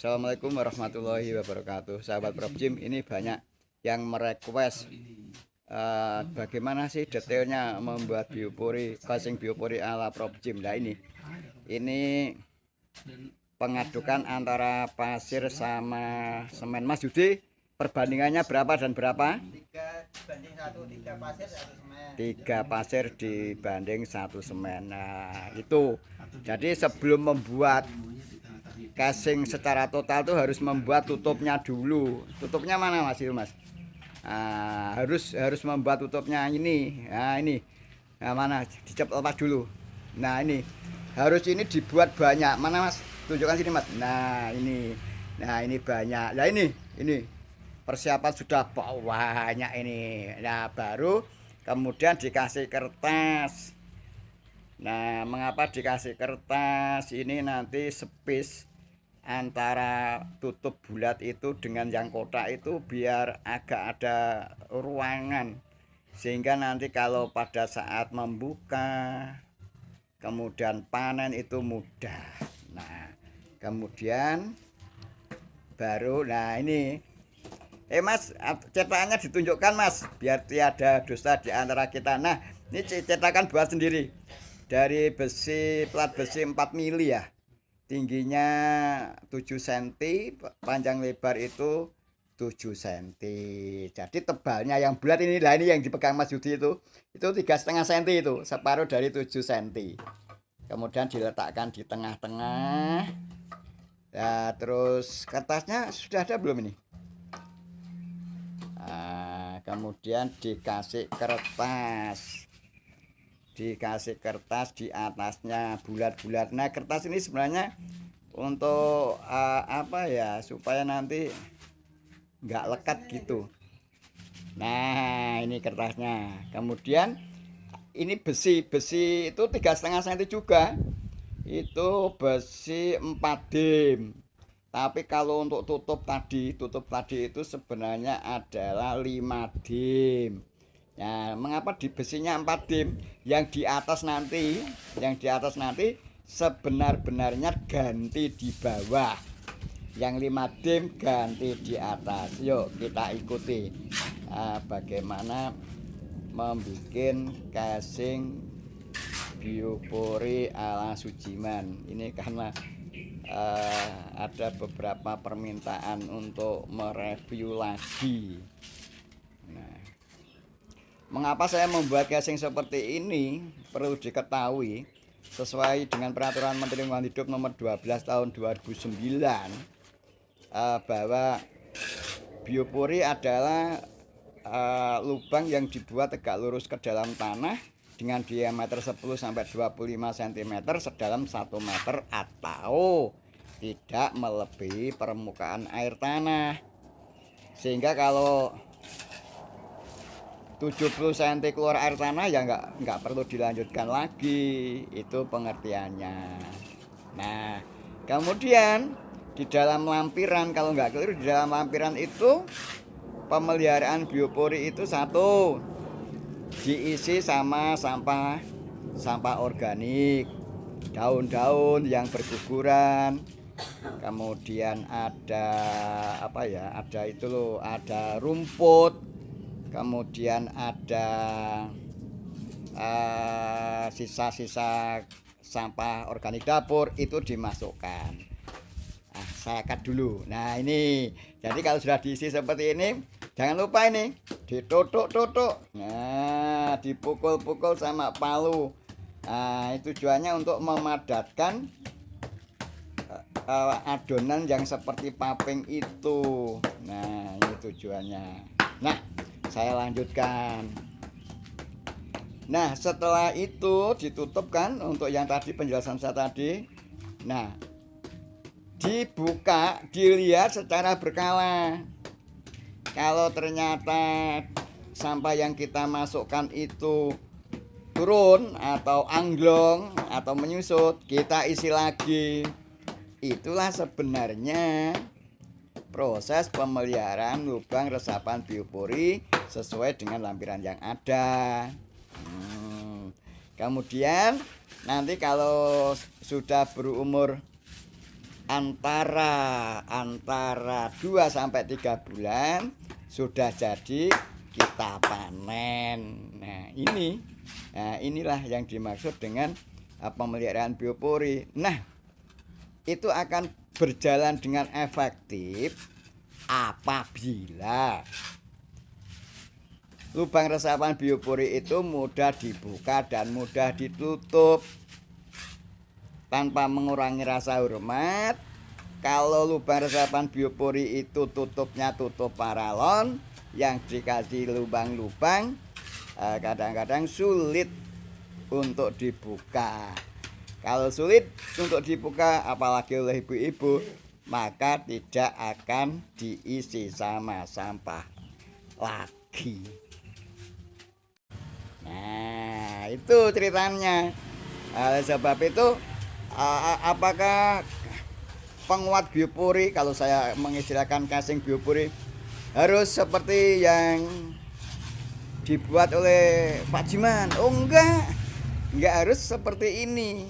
Assalamualaikum warahmatullahi wabarakatuh. Sahabat Propjim, ini banyak yang merequest bagaimana sih detailnya membuat biopori, casing biopori ala Propjim. Nah ini pengadukan antara pasir sama semen. Mas Yudi, perbandingannya berapa dan berapa? 3 pasir 1 semen. 3 pasir dibanding 1 semen. Nah itu, jadi sebelum membuat casing secara total tuh harus membuat tutupnya dulu. Tutupnya mana Mas itu Mas? Nah, harus membuat tutupnya ini. Nah ini, nah, mana? Lepas dulu. Nah ini harus ini dibuat banyak. Mana Mas? Tunjukkan sini Mas. Nah ini banyak. Nah ini persiapan sudah banyak ini. Nah baru kemudian dikasih kertas. Nah mengapa dikasih kertas? Ini nanti space antara tutup bulat itu dengan yang kotak itu biar agak ada ruangan, sehingga nanti kalau pada saat membuka kemudian panen itu mudah. Nah kemudian baru ini Mas, cetakannya ditunjukkan Mas, biar tiada dosa di antara kita. Nah ini cetakan buat sendiri dari besi, plat besi 4 mili ya, tingginya 7 cm, panjang lebar itu 7 cm. Jadi tebalnya yang bulat ini, lah ini yang dipegang Mas Yudi itu 3,5 cm, itu separuh dari 7 cm. Kemudian diletakkan di tengah-tengah. Nah, terus kertasnya sudah ada belum ini? Nah, kemudian dikasih kertas di atasnya bulat-bulat. Nah kertas ini sebenarnya untuk apa ya, supaya nanti nggak lekat gitu. Nah ini kertasnya. Kemudian ini besi itu 3,5 cm juga, itu besi 4 dim. Tapi kalau untuk tutup tadi itu sebenarnya adalah 5 dim. Nah, mengapa di besinya 4 dim? Yang di atas nanti sebenar-benarnya ganti di bawah. Yang 5 dim ganti di atas. Yuk kita ikuti bagaimana membuat casing biopori ala Sujiman. Ini karena ada beberapa permintaan untuk mereview lagi. Mengapa saya membuat casing seperti ini? Perlu diketahui, sesuai dengan Peraturan Menteri Lingkungan Hidup Nomor 12 Tahun 2009, bahwa biopori adalah lubang yang dibuat tegak lurus ke dalam tanah dengan diameter 10-25 cm sedalam 1 meter atau tidak melebihi permukaan air tanah. Sehingga kalau 70 cm keluar air tanah ya nggak perlu dilanjutkan lagi, itu pengertiannya. Nah kemudian di dalam lampiran, kalau nggak keliru, di dalam lampiran itu pemeliharaan biopori itu satu, diisi sama sampah organik, daun-daun yang berguguran, kemudian ada apa ya, ada itu loh, ada rumput, kemudian ada sisa-sisa sampah organik dapur, itu dimasukkan. Saya cut dulu. Nah ini, jadi kalau sudah diisi seperti ini, jangan lupa ini ditutuk-tutuk. Nah dipukul-pukul sama palu. Nah tujuannya untuk memadatkan adonan yang seperti paping itu. Nah ini tujuannya. Nah saya lanjutkan. Nah setelah itu ditutup kan, untuk yang tadi penjelasan saya tadi. Nah dibuka, dilihat secara berkala. Kalau ternyata sampah yang kita masukkan itu turun atau anglong atau menyusut, kita isi lagi. Itulah sebenarnya proses pemeliharaan lubang resapan biopori sesuai dengan lampiran yang ada. Kemudian nanti kalau sudah berumur antara 2 sampai 3 bulan sudah jadi, kita panen. Nah, inilah yang dimaksud dengan pemeliharaan biopori. Nah, itu akan berjalan dengan efektif apabila lubang resapan biopori itu mudah dibuka dan mudah ditutup tanpa mengurangi rasa hormat. Kalau lubang resapan biopori itu tutupnya tutup paralon yang dikasih lubang-lubang, kadang-kadang sulit untuk dibuka. Kalau sulit untuk dibuka apalagi oleh ibu-ibu, maka tidak akan diisi sama sampah lagi. Nah, itu ceritanya. Sebab itu, apakah penguat biopori, kalau saya mengistilahkan casing biopori, harus seperti yang dibuat oleh Pak Jiman? Oh, enggak harus seperti ini.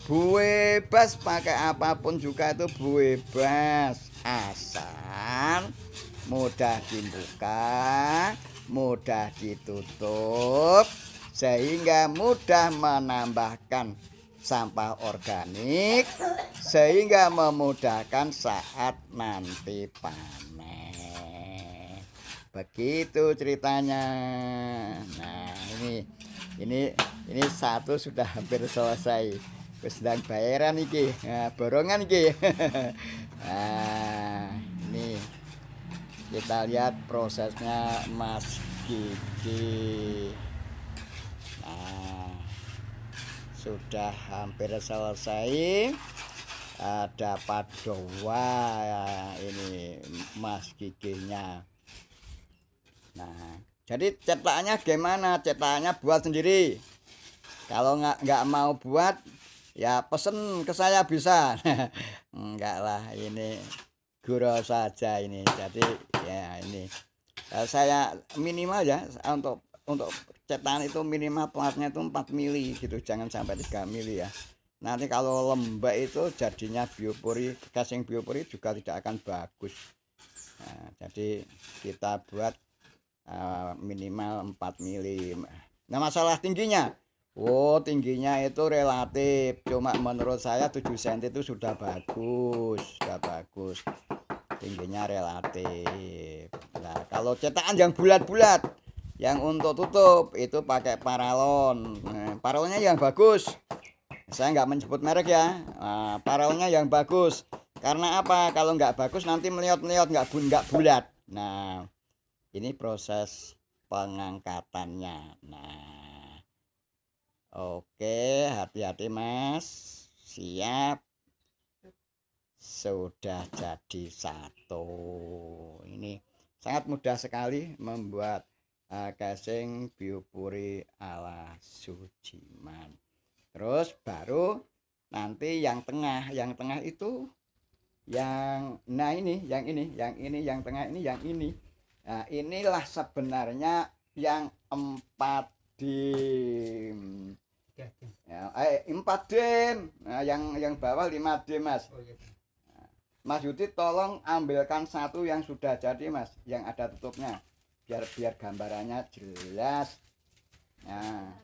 Bebas pakai apapun juga itu bebas, asal mudah dibuka, mudah ditutup, sehingga mudah menambahkan sampah organik, sehingga memudahkan saat nanti panen. Begitu ceritanya. Nah, ini satu sudah hampir selesai. Sedang bayaran iki, nah, borongan iki. Nah, ini kita lihat prosesnya Mas Gigi. Nah, sudah hampir selesai. Dapat 2 ini Mas giginya. Nah, jadi cetakannya gimana? Cetakannya buat sendiri. Kalau nggak mau buat, ya pesen ke saya bisa. Enggak lah, ini gurau saja ini. Jadi ya ini saya minimal ya untuk cetakan itu minimal platnya itu 4 mili gitu, jangan sampai 3 mili ya. Nanti kalau lembek itu jadinya biopori, casing biopori juga tidak akan bagus. Nah, jadi kita buat minimal 4 mili. Nah, masalah tingginya, tingginya itu relatif. Cuma menurut saya 7 cm itu sudah bagus, Tingginya relatif. Nah, kalau cetakan yang bulat-bulat, yang untuk tutup itu pakai paralon. Nah, paralonnya yang bagus. Saya nggak menyebut merek ya. Nah, paralonnya yang bagus. Karena apa? Kalau nggak bagus nanti meliot-meliot, nggak bulat. Nah, ini proses pengangkatannya. Nah, oke, hati-hati Mas. Siap. Sudah jadi satu. Ini sangat mudah sekali membuat casing biopori ala Sujiman. Terus baru nanti yang tengah itu yang yang tengah ini, yang ini. Nah, inilah sebenarnya yang 4 dim. Ya, 4 dim. Nah, yang bawah 5 dim, Mas. Oh, iya. Mas Yudi tolong ambilkan satu yang sudah jadi, Mas, yang ada tutupnya. Biar gambarannya jelas. Nah,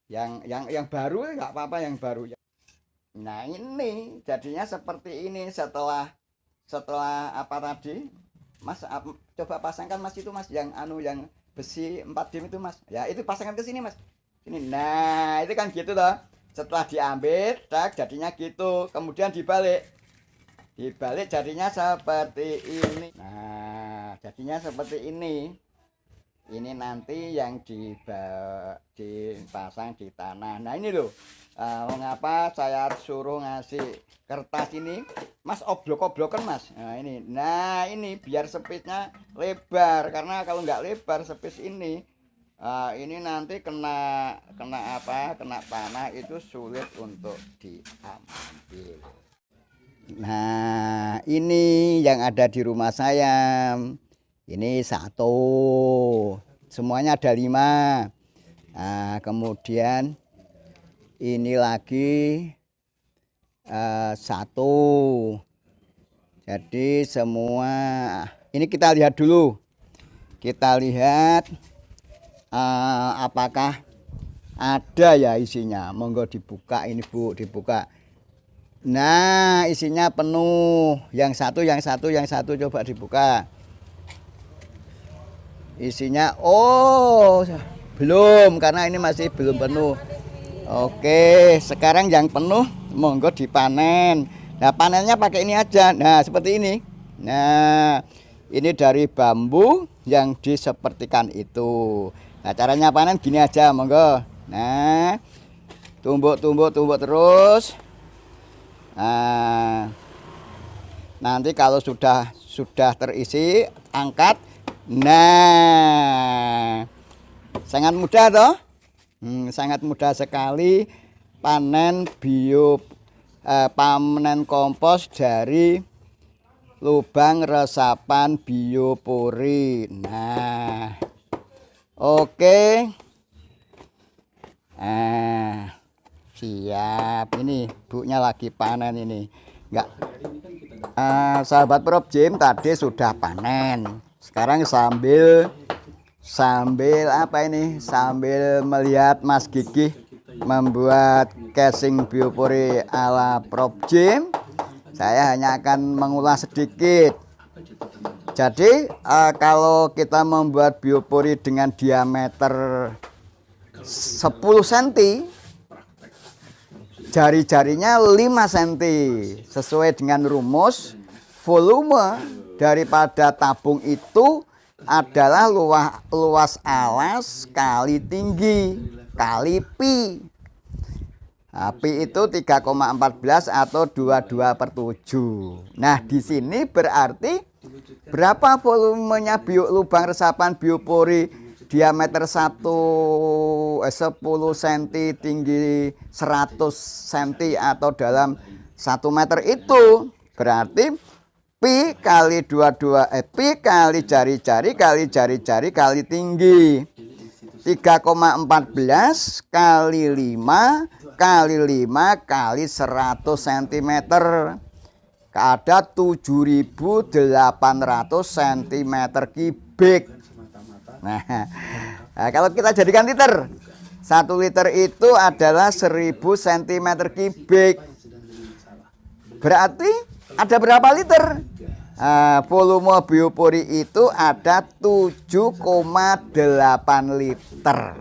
yang baru nggak apa-apa, yang baru. Nah, ini jadinya seperti ini setelah apa tadi, Mas, coba pasangkan Mas itu, Mas, yang yang besi 4 dim itu, Mas. Ya, itu pasangkan ke sini, Mas. Sini. Nah, itu kan gitu toh. Setelah diambil, tak jadinya gitu. Kemudian dibalik jadinya seperti ini. Nah, jadinya seperti ini. Ini nanti yang dipasang di tanah. Nah, ini loh, mengapa saya suruh ngasih kertas ini, Mas, oblok-oblokan, Mas. Nah ini biar sepisnya lebar, karena kalau nggak lebar sepis ini nanti kena tanah itu sulit untuk diambil. Nah, ini yang ada di rumah saya. Ini satu, semuanya ada 5. Nah, kemudian ini lagi 1. Jadi semua ini kita lihat dulu. Kita lihat apakah ada ya isinya. Monggo dibuka ini Bu, dibuka. Nah, isinya penuh. Yang satu coba dibuka. Isinya belum, karena ini masih belum penuh. Oke, sekarang yang penuh monggo dipanen. Nah, panennya pakai ini aja. Nah, seperti ini. Nah, ini dari bambu yang disepertikan itu. Nah, caranya panen gini aja, monggo. Nah, tumbuk terus. Nah, nanti kalau sudah terisi, angkat. Nah, sangat mudah toh. Sangat mudah sekali panen panen kompos dari lubang resapan biopori. Nah, oke. Siap. Ini bunya lagi panen ini. Enggak. Sahabat Propjim tadi sudah panen. Sekarang sambil apa ini? Sambil melihat Mas Gigih membuat casing biopori ala Propjim, saya hanya akan mengulas sedikit. Jadi kalau kita membuat biopori dengan diameter 10 cm, jari-jarinya 5 cm, sesuai dengan rumus volume daripada tabung itu adalah luas alas kali tinggi kali pi. Pi itu 3,14 atau 22/7. Nah, di sini berarti berapa volumenya lubang resapan biopori diameter 10 cm, tinggi 100 cm atau dalam 1 meter itu. Berarti pi kali pi kali jari-jari kali jari-jari kali tinggi. 3,14 kali 5 kali 5 kali 100 cm. Ada 7.800 cm3. Nah, kalau kita jadikan liter, 1 liter itu adalah 1000 cm3. Berarti ada berapa liter? Volume biopori itu ada 7,8 liter.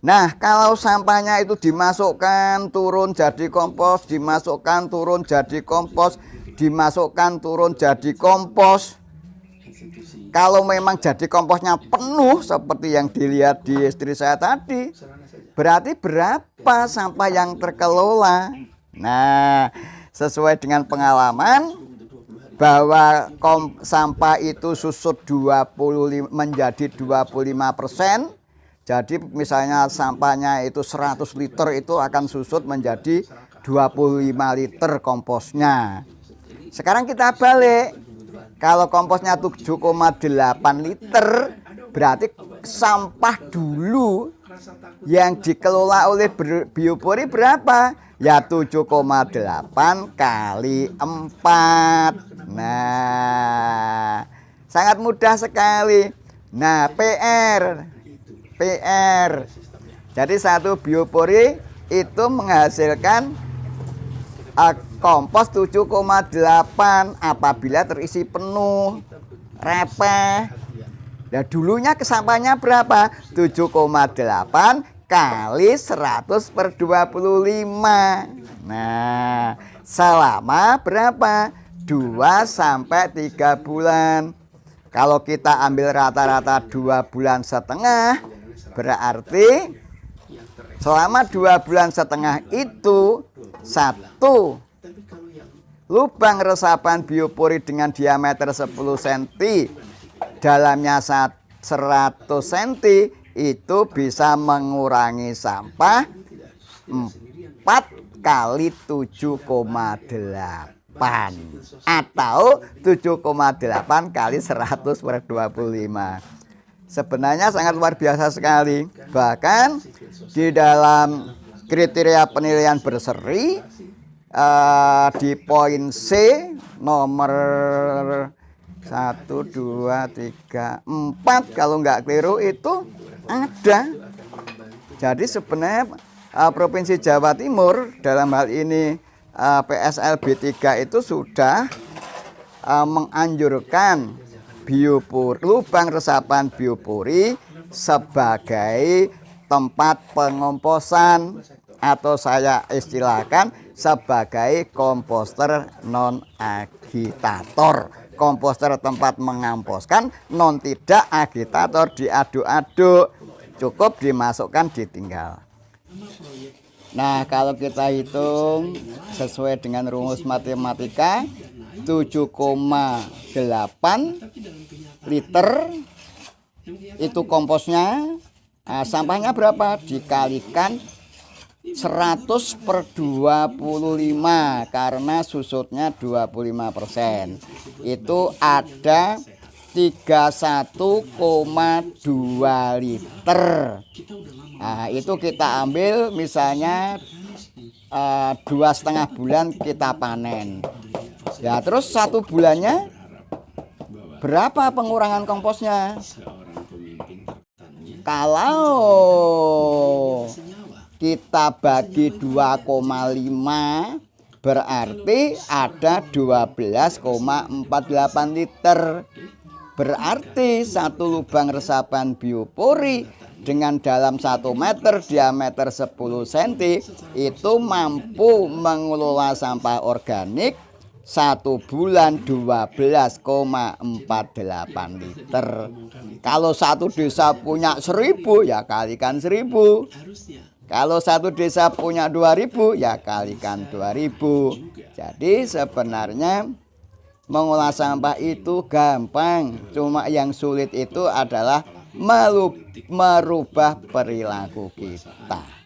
Nah, kalau sampahnya itu dimasukkan turun jadi kompos, dimasukkan turun jadi kompos, dimasukkan turun jadi kompos. Kalau memang jadi komposnya penuh seperti yang dilihat di istri saya tadi, berarti berapa sampah yang terkelola? Nah, sesuai dengan pengalaman bahwa sampah itu susut menjadi 25%. Jadi misalnya sampahnya itu 100 liter itu akan susut menjadi 25 liter komposnya. Sekarang kita balik. Kalau komposnya 7,8 liter, berarti sampah dulu yang dikelola oleh biopori berapa? Ya 7,8 kali 4. Nah, sangat mudah sekali. Nah, PR. Jadi satu biopori itu menghasilkan kompos 7,8 apabila terisi penuh, repeh. Nah, dulunya kesampahnya berapa? 7,8 kali 100/25. Nah, selama berapa? 2-3 bulan. Kalau kita ambil rata-rata 2,5 bulan, berarti selama 2,5 bulan itu satu lubang resapan biopori dengan diameter 10 cm, dalamnya 100 cm, itu bisa mengurangi sampah 4 kali 7,8 atau 7,8 kali 100/25. Sebenarnya sangat luar biasa sekali. Bahkan di dalam kriteria penilaian berseri di poin C nomor 1, 2, 3, 4 kalau nggak keliru itu ada. Jadi sebenarnya Provinsi Jawa Timur dalam hal ini PSLB 3 itu sudah menganjurkan lubang resapan biopori sebagai tempat pengomposan atau saya istilahkan sebagai komposter non agitator. Komposter tempat mengamposkan, non tidak agitator diaduk-aduk, cukup dimasukkan ditinggal. Nah, kalau kita hitung sesuai dengan rumus matematika 7,8 liter itu komposnya. Nah, sampahnya berapa? Dikalikan 100/25 karena susutnya 25%. Itu ada 31,2 liter. Nah, itu kita ambil misalnya 2,5 bulan kita panen. Ya, terus 1 bulannya berapa pengurangan komposnya? Kalau kita bagi 2,5 berarti ada 12,48 liter. Berarti satu lubang resapan biopori dengan dalam 1 meter diameter 10 cm itu mampu mengelola sampah organik 1 bulan 12,48 liter. Kalau satu desa punya 1000 ya kalikan 1000. Kalau satu desa punya 2000 ya kalikan 2000. Jadi sebenarnya mengolah sampah itu gampang. Cuma yang sulit itu adalah merubah perilaku kita.